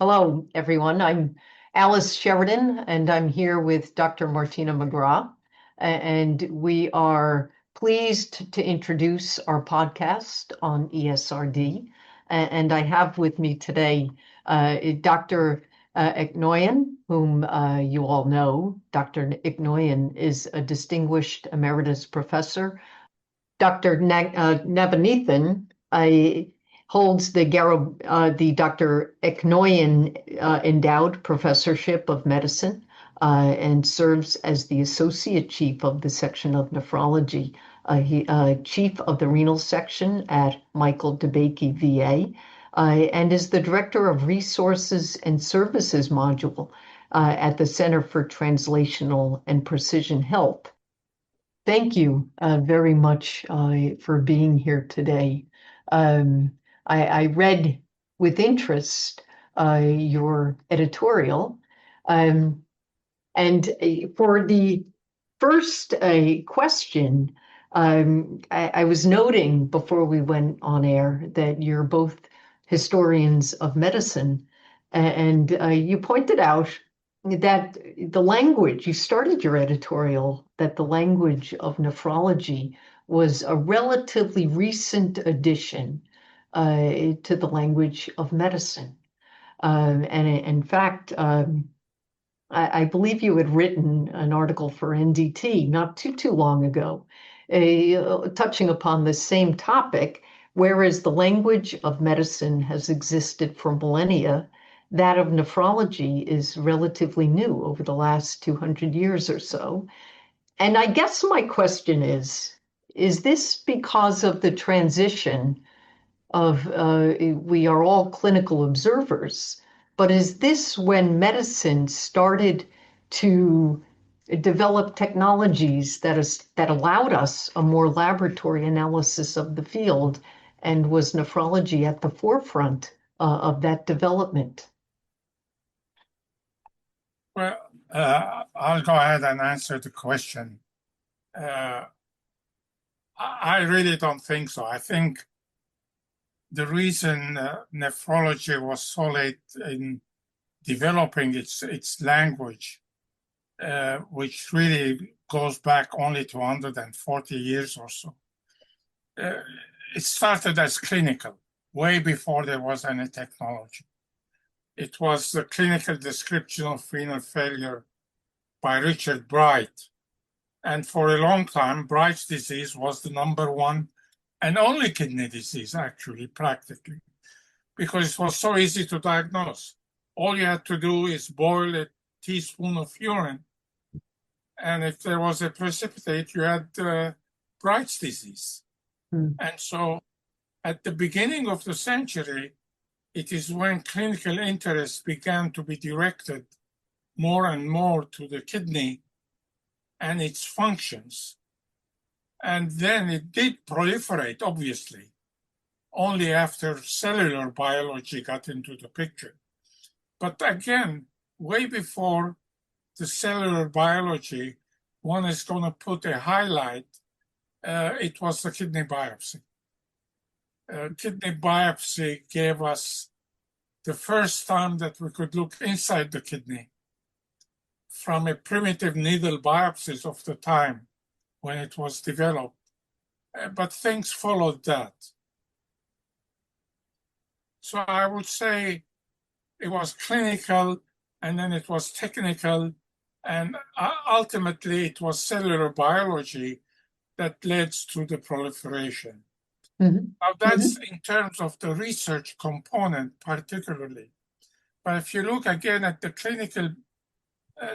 Hello, everyone. I'm Alice Sheridan, and I'm here with Dr. Martina McGrath. And we are pleased to introduce our podcast on ESRD. And I have with me today Dr. Eknoyan, whom you all know. Dr. Eknoyan is a distinguished emeritus professor. Dr. Navaneethan holds the Dr. Eknoyan Endowed Professorship of Medicine and serves as the Associate Chief of the Section of Nephrology, Chief of the Renal Section at Michael DeBakey VA, and is the Director of Resources and Services Module at the Center for Translational and Precision Health. Thank you very much for being here today. I read with interest your editorial. And for the first question, I was noting before we went on air that you're both historians of medicine. And you pointed out that the language, you started your editorial, that the language of nephrology was a relatively recent addition to the language of medicine. And in fact, I believe you had written an article for NDT not too long ago, touching upon the same topic, whereas the language of medicine has existed for millennia, that of nephrology is relatively new over the last 200 years or so. And I guess my question is this because of the transition of, we are all clinical observers, but is this when medicine started to develop technologies that allowed us a more laboratory analysis of the field, and was nephrology at the forefront of that development? Well, I'll go ahead and answer the question. I really don't think so. I think the reason nephrology was so late in developing its language, which really goes back only to 140 years or so. It started as clinical, way before there was any technology. It was the clinical description of renal failure by Richard Bright. And for a long time, Bright's disease was the #1 and only kidney disease, actually, practically, because it was so easy to diagnose. All you had to do is boil a teaspoon of urine, and if there was a precipitate, you had Bright's disease. And so at the beginning of the century, it is when clinical interest began to be directed more and more to the kidney and its functions. And then it did proliferate, obviously, only after cellular biology got into the picture. But again, way before the cellular biology, one is going to put a highlight, it was the kidney biopsy. Kidney biopsy gave us the first time that we could look inside the kidney from a primitive needle biopsies of the time when it was developed. But things followed that. So I would say it was clinical, and then it was technical, and ultimately it was cellular biology that led to the proliferation. Now that's in terms of the research component particularly. But if you look again at the clinical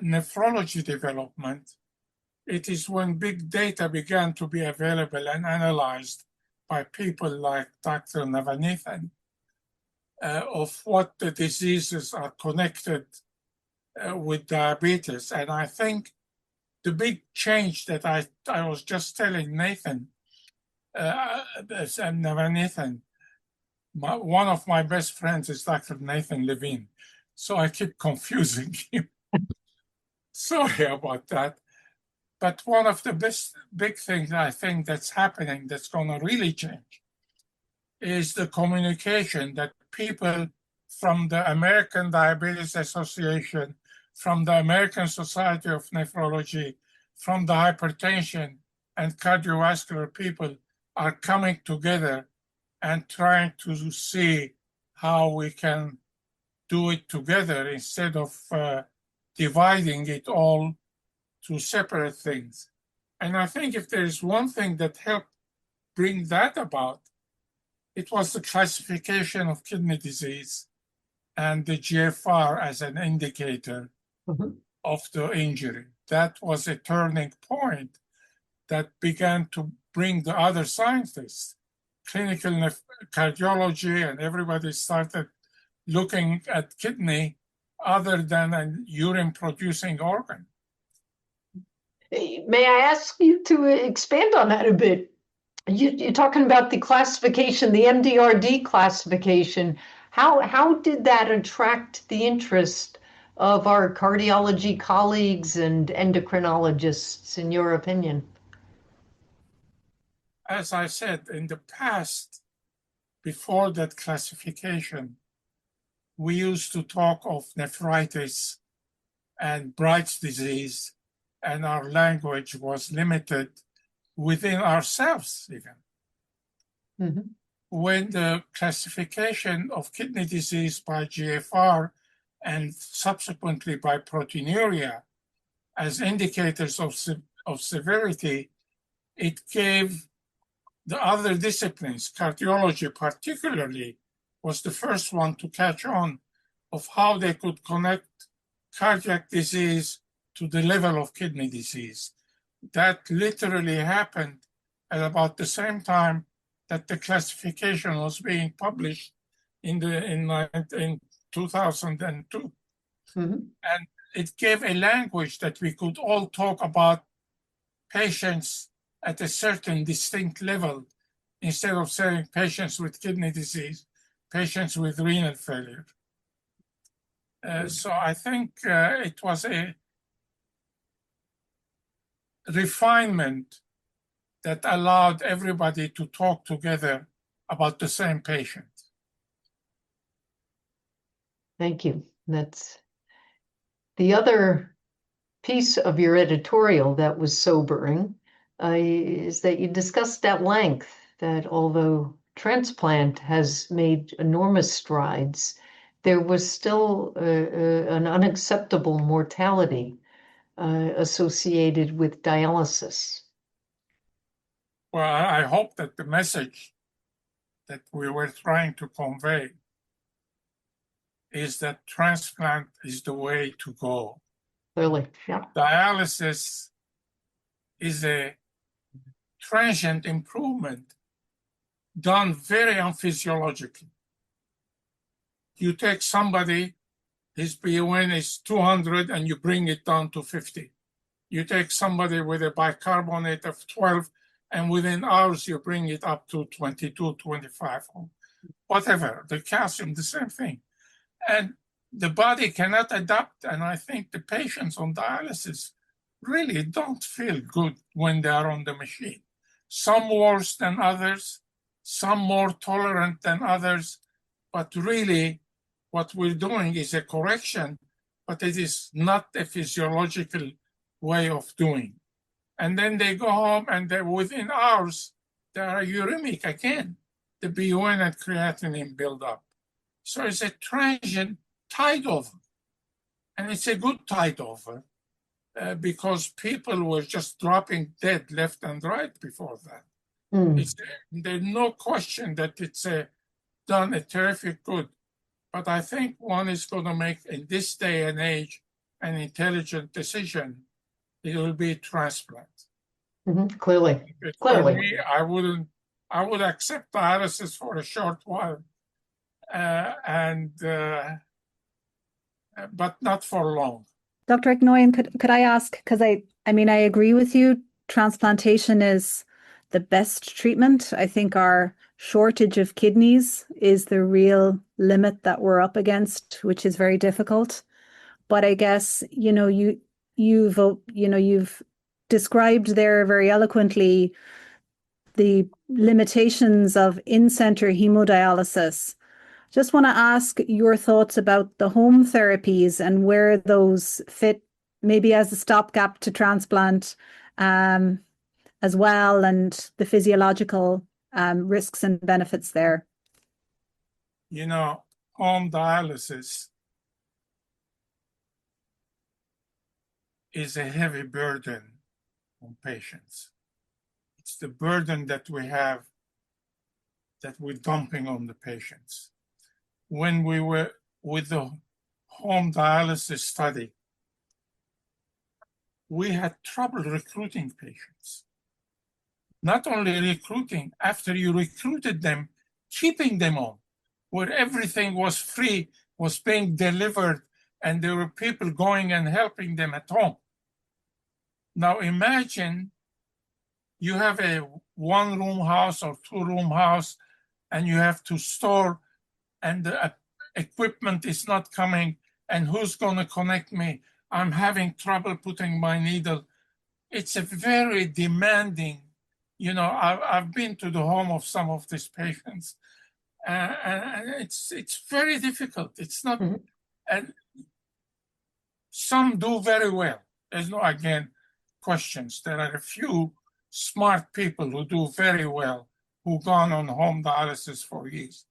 nephrology development, it is when big data began to be available and analyzed by people like Dr. Navaneethan of what the diseases are connected with diabetes. And I think the big change that I was just telling Nathan, and Navaneethan, one of my best friends is Dr. Nathan Levine, so I keep confusing him. Sorry about that. But one of the big things I think that's happening that's going to really change is the communication that people from the American Diabetes Association, from the American Society of Nephrology, from the hypertension and cardiovascular people are coming together and trying to see how we can do it together instead of dividing it all to separate things. And I think if there is one thing that helped bring that about, it was the classification of kidney disease and the GFR as an indicator of the injury. That was a turning point that began to bring the other scientists, clinical cardiology, and everybody started looking at kidney other than an urine-producing organ. May I ask you to expand on that a bit? You're talking about the classification, the MDRD classification. How did that attract the interest of our cardiology colleagues and endocrinologists, in your opinion? As I said, in the past, before that classification, we used to talk of nephritis and Bright's disease, and our language was limited within ourselves even. Mm-hmm. When the classification of kidney disease by GFR and subsequently by proteinuria as indicators of severity, it gave the other disciplines, cardiology particularly, was the first one to catch on of how they could connect cardiac disease to the level of kidney disease. That literally happened at about the same time that the classification was being published in 2002. Mm-hmm. And it gave a language that we could all talk about patients at a certain distinct level instead of saying patients with kidney disease, patients with renal failure. So I think it was a refinement that allowed everybody to talk together about the same patient. Thank you. That's the other piece of your editorial that was sobering, is that you discussed at length that although transplant has made enormous strides, there was still an unacceptable mortality associated with dialysis. Well, I hope that the message that we were trying to convey is that transplant is the way to go. Clearly, yeah. Dialysis is a transient improvement done very unphysiologically. You take somebody, his BUN is 200 and you bring it down to 50. You take somebody with a bicarbonate of 12 and within hours you bring it up to 22, 25, whatever, the calcium, the same thing. And the body cannot adapt, and I think the patients on dialysis really don't feel good when they are on the machine. Some worse than others, some more tolerant than others, but really what we're doing is a correction, but it is not a physiological way of doing. And then they go home and within hours, they are uremic again. The BUN and creatinine build up. So it's a transient tide over. And it's a good tide over because people were just dropping dead left and right before that. There's no question that it's done a terrific good. But I think one is going to make, in this day and age, an intelligent decision. It will be transplant. Mm-hmm. Clearly. For me, I would accept dialysis for a short while, but not for long. Dr. Eknoyan, could I ask, because I agree with you, transplantation is the best treatment. I think our shortage of kidneys is the real limit that we're up against, which is very difficult. But I guess, you've described there very eloquently the limitations of in-center hemodialysis. Just want to ask your thoughts about the home therapies and where those fit, maybe as a stopgap to transplant as well, and the physiological risks and benefits there. You know, home dialysis is a heavy burden on patients. It's the burden that we have that we're dumping on the patients. When we were with the home dialysis study, we had trouble recruiting patients. Not only recruiting, after you recruited them, keeping them on, where everything was free, was being delivered, and there were people going and helping them at home. Now imagine you have a one-room house or two-room house, and you have to store, and the equipment is not coming, and who's going to connect me? I'm having trouble putting my needle. It's a very demanding, you know, I've been to the home of some of these patients, and it's very difficult. It's not, and some do very well. There's no, again, questions. There are a few smart people who do very well, who've gone on home dialysis for years.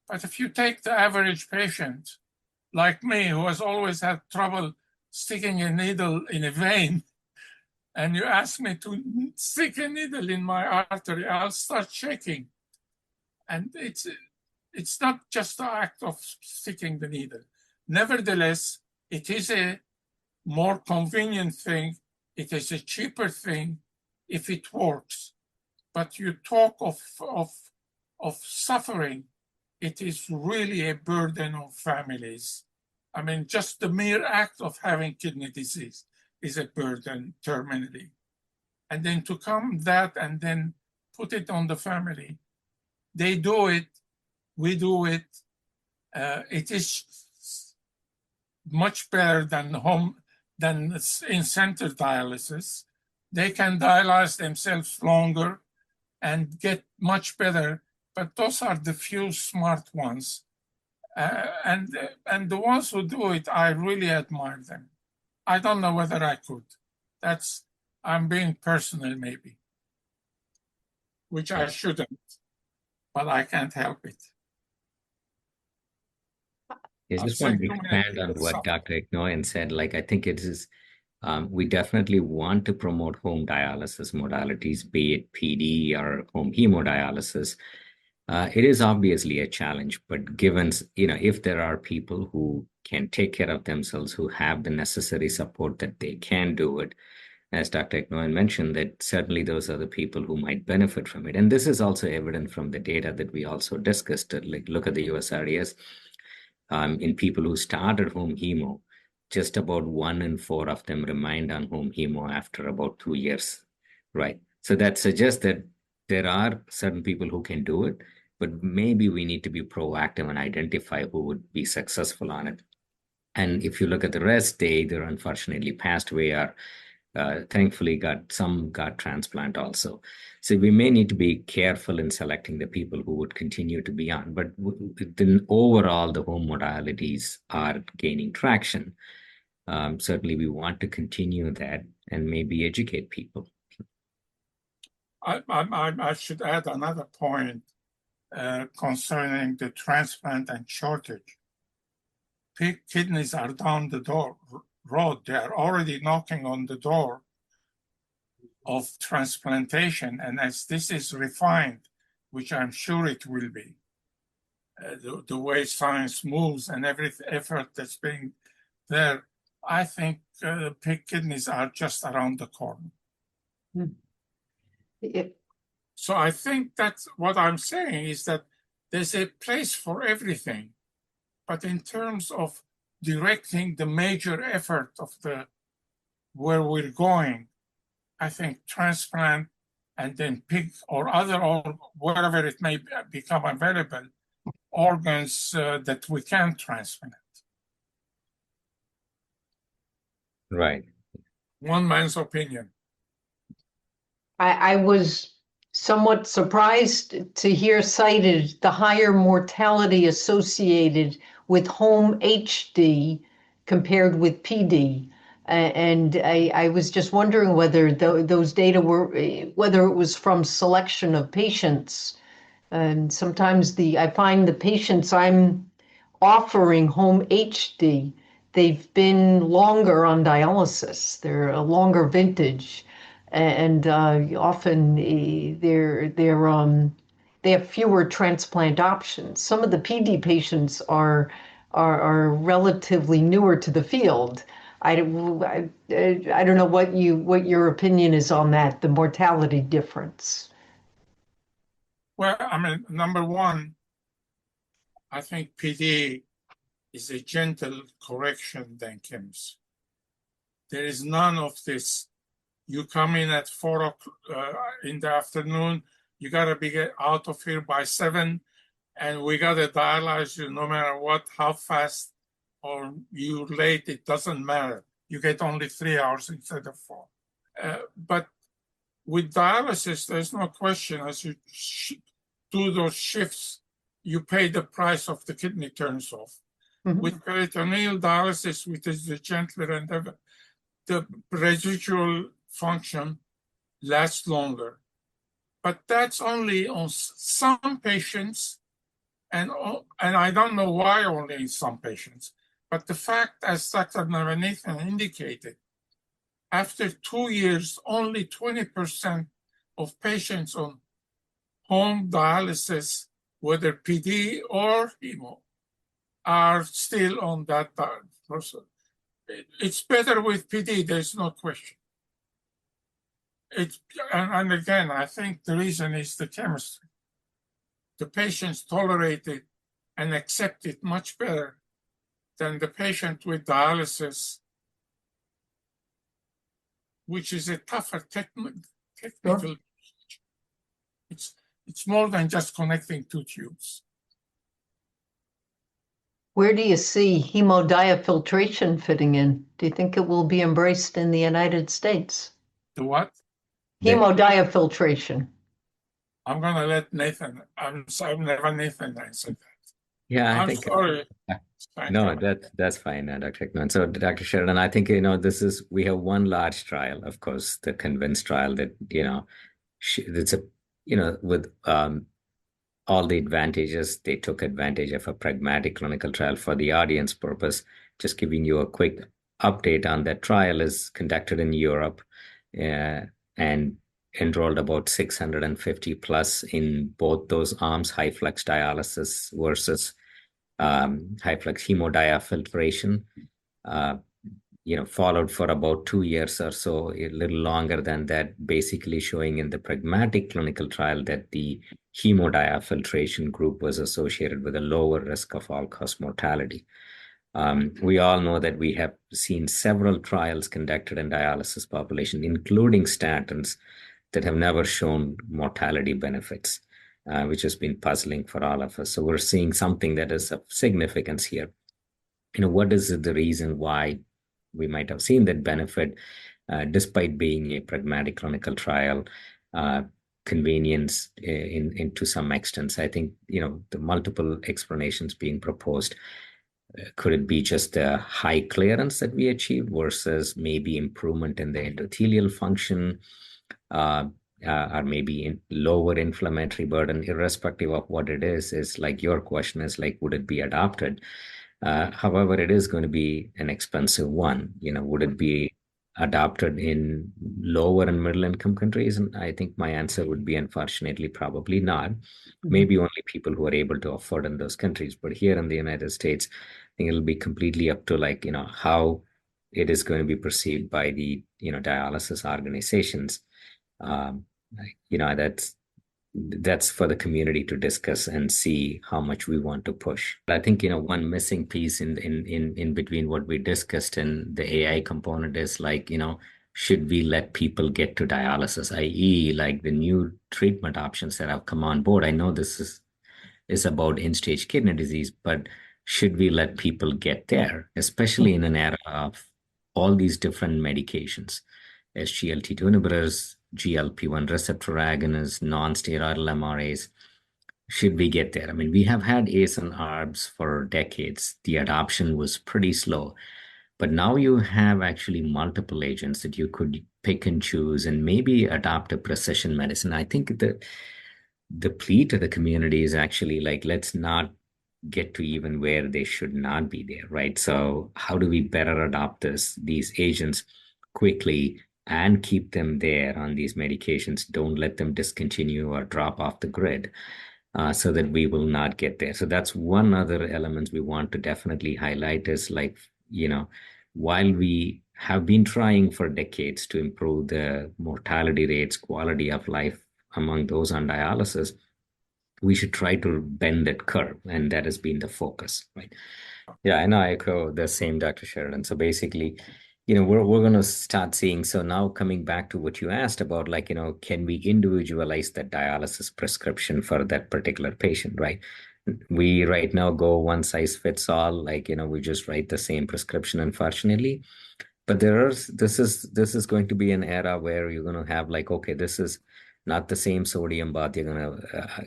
But if you take the average patient, like me, who has always had trouble sticking a needle in a vein, and you ask me to stick a needle in my artery, I'll start shaking. And it's not just the act of sticking the needle. Nevertheless, it is a more convenient thing. It is a cheaper thing if it works. But you talk of suffering, it is really a burden on families. I mean, just the mere act of having kidney disease is a burden terminally. And then to come that and then put it on the family. They do it, we do it. It is much better than in-center dialysis. They can dialyze themselves longer and get much better, but those are the few smart ones. And the ones who do it, I really admire them. I don't know whether I could. I'm being personal maybe, which I shouldn't, but I can't help it. I just want to expand on what Dr. Eknoyan said. Like, I think it is, we definitely want to promote home dialysis modalities, be it PD or home hemodialysis. It is obviously a challenge, but given, you know, if there are people who can take care of themselves, who have the necessary support that they can do it, as Dr. Eknoyan mentioned, that certainly those are the people who might benefit from it. And this is also evident from the data that we also discussed. Like, look at the USRDS. In people who started home hemo, just about 1 in 4 of them remained on home hemo after about 2 years, right? So that suggests that there are certain people who can do it, but maybe we need to be proactive and identify who would be successful on it. And if you look at the rest, they either unfortunately passed away or thankfully got transplant also. So we may need to be careful in selecting the people who would continue to be on. But then overall, the home modalities are gaining traction. Certainly, we want to continue that and maybe educate people. I should add another point concerning the transplant and shortage. Kidneys are down the road. They are already knocking on the door of transplantation. And as this is refined, which I'm sure it will be, the way science moves and every effort that's being there, I think pig kidneys are just around the corner. So I think that's what I'm saying, is that there's a place for everything. But in terms of directing the major effort of where we're going, I think transplant and then pig or other, or wherever it may become available, organs that we can transplant. Right. One man's opinion. I was somewhat surprised to hear cited the higher mortality associated with home HD compared with PD. And I was just wondering whether those data were, whether it was from selection of patients. And sometimes I find the patients I'm offering home HD, they've been longer on dialysis. They're a longer vintage, and often they have fewer transplant options. Some of the PD patients are relatively newer to the field. I don't know what your opinion is on that, the mortality difference. Well, I mean, number one, I think PD is a gentle correction than KIMS. There is none of this. You come in at 4 o'clock in the afternoon, you gotta be out of here by 7, and we gotta dialyze you no matter what, how fast or you late, it doesn't matter. You get only 3 hours instead of 4. But with dialysis, there's no question. As you do those shifts, you pay the price of the kidney turns off. Mm-hmm. With peritoneal dialysis, which is the gentler and the residual function lasts longer. But that's only on some patients, and I don't know why only in some patients. But the fact, as Dr. Navaneethan indicated, after 2 years, only 20% of patients on home dialysis, whether PD or hemo, are still on that process. It's better with PD, there's no question. And again, I think the reason is the chemistry. The patients tolerate it and accept it much better than the patient with dialysis, which is a tougher technical. Sure. It's more than just connecting 2 tubes. Where do you see hemodiafiltration fitting in? Do you think it will be embraced in the United States? The what? Hemodiafiltration. I'm going to let Nathan, I'm never Nathan answer that. Yeah, I'm sorry. No, that's fine, Dr. Eknoyan. So, Dr. Sheridan, I think, we have one large trial, of course, the CONVINCE trial that, it's with all the advantages, they took advantage of a pragmatic clinical trial for the audience purpose. Just giving you a quick update on that trial is conducted in Europe and enrolled about 650 plus in both those arms, high flux dialysis versus high flux hemodiafiltration, followed for about 2 years or so, a little longer than that, basically showing in the pragmatic clinical trial that the hemodiafiltration group was associated with a lower risk of all-cause mortality. We all know that we have seen several trials conducted in dialysis population, including statins, that have never shown mortality benefits, which has been puzzling for all of us. So we're seeing something that is of significance here. What is the reason why we might have seen that benefit, despite being a pragmatic clinical trial, convenience to some extent? I think, the multiple explanations being proposed. Could it be just the high clearance that we achieve versus maybe improvement in the endothelial function, or maybe lower inflammatory burden, irrespective of what it is like your question is like, would it be adopted? However, it is going to be an expensive one. Would it be adopted in lower and middle income countries? And I think my answer would be, unfortunately, probably not. Maybe only people who are able to afford in those countries. But here in the United States, I think it'll be completely up to how it is going to be perceived by the, dialysis organizations. That's for the community to discuss and see how much we want to push. I think, one missing piece in between what we discussed and the AI component is should we let people get to dialysis, i.e. like the new treatment options that have come on board? I know this is about end-stage kidney disease, but should we let people get there, especially in an era of all these different medications, SGLT2 inhibitors, GLP-1 receptor agonists, non-steroidal MRAs, should we get there? I mean, we have had ACE and ARBs for decades. The adoption was pretty slow. But now you have actually multiple agents that you could pick and choose and maybe adopt a precision medicine. I think the plea to the community is actually like, let's not get to even where they should not be there, right? So how do we better adopt these agents quickly and keep them there on these medications? Don't let them discontinue or drop off the grid. So that we will not get there. So that's one other element we want to definitely highlight is like, while we have been trying for decades to improve the mortality rates, quality of life among those on dialysis, we should try to bend that curve. And that has been the focus, right? Yeah, I know I echo the same, Dr. Sheridan. So basically, we're going to start seeing, so now coming back to what you asked about, like, can we individualize that dialysis prescription for that particular patient, right? We right now go one size fits all, like, we just write the same prescription, unfortunately. But this is going to be an era where you're going to have like, okay, this is not the same sodium bath you're going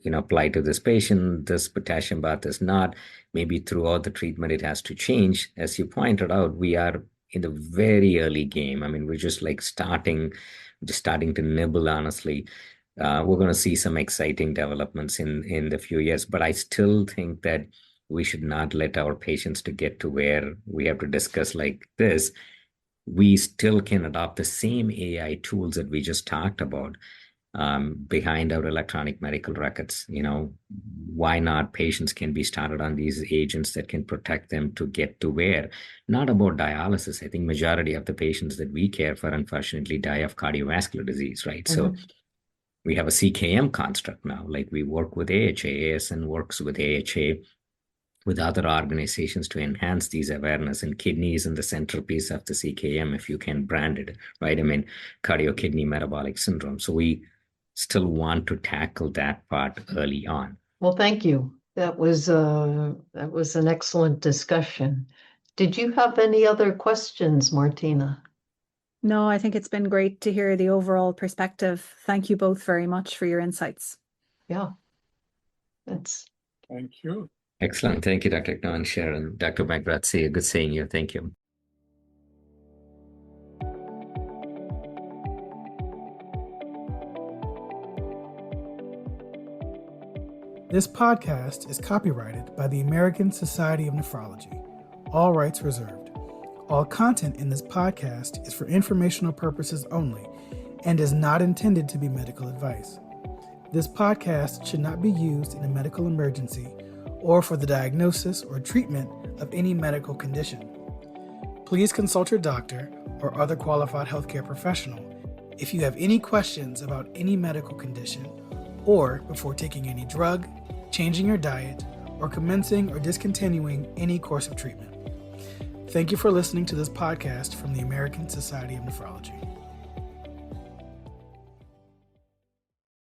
to apply to this patient. This potassium bath is not. Maybe throughout the treatment, it has to change. As you pointed out, we are in the very early game. I mean, we're just like starting to nibble, honestly. We're going to see some exciting developments in the few years, but I still think that we should not let our patients to get to where we have to discuss like this. We still can adopt the same AI tools that we just talked about behind our electronic medical records. Why not? Patients can be started on these agents that can protect them to get to where. Not about dialysis. I think majority of the patients that we care for, unfortunately, die of cardiovascular disease, right? Mm-hmm. So we have a CKM construct now. Like we work with AHA, ASN works with AHA, with other organizations to enhance these awareness, and kidneys and the centerpiece of the CKM, if you can brand it, right? I mean, cardio-kidney metabolic syndrome. So we still want to tackle that part early on. Well, thank you. That was an excellent discussion. Did you have any other questions, Martina? No, I think it's been great to hear the overall perspective. Thank you both very much for your insights. Yeah. Thank you. Excellent. Thank you, Dr. Eknoyan, Sharon. Dr. McGrath, good seeing you. Thank you. This podcast is copyrighted by the American Society of Nephrology. All rights reserved. All content in this podcast is for informational purposes only and is not intended to be medical advice. This podcast should not be used in a medical emergency or for the diagnosis or treatment of any medical condition. Please consult your doctor or other qualified healthcare professional if you have any questions about any medical condition or before taking any drug, changing your diet, or commencing or discontinuing any course of treatment. Thank you for listening to this podcast from the American Society of Nephrology.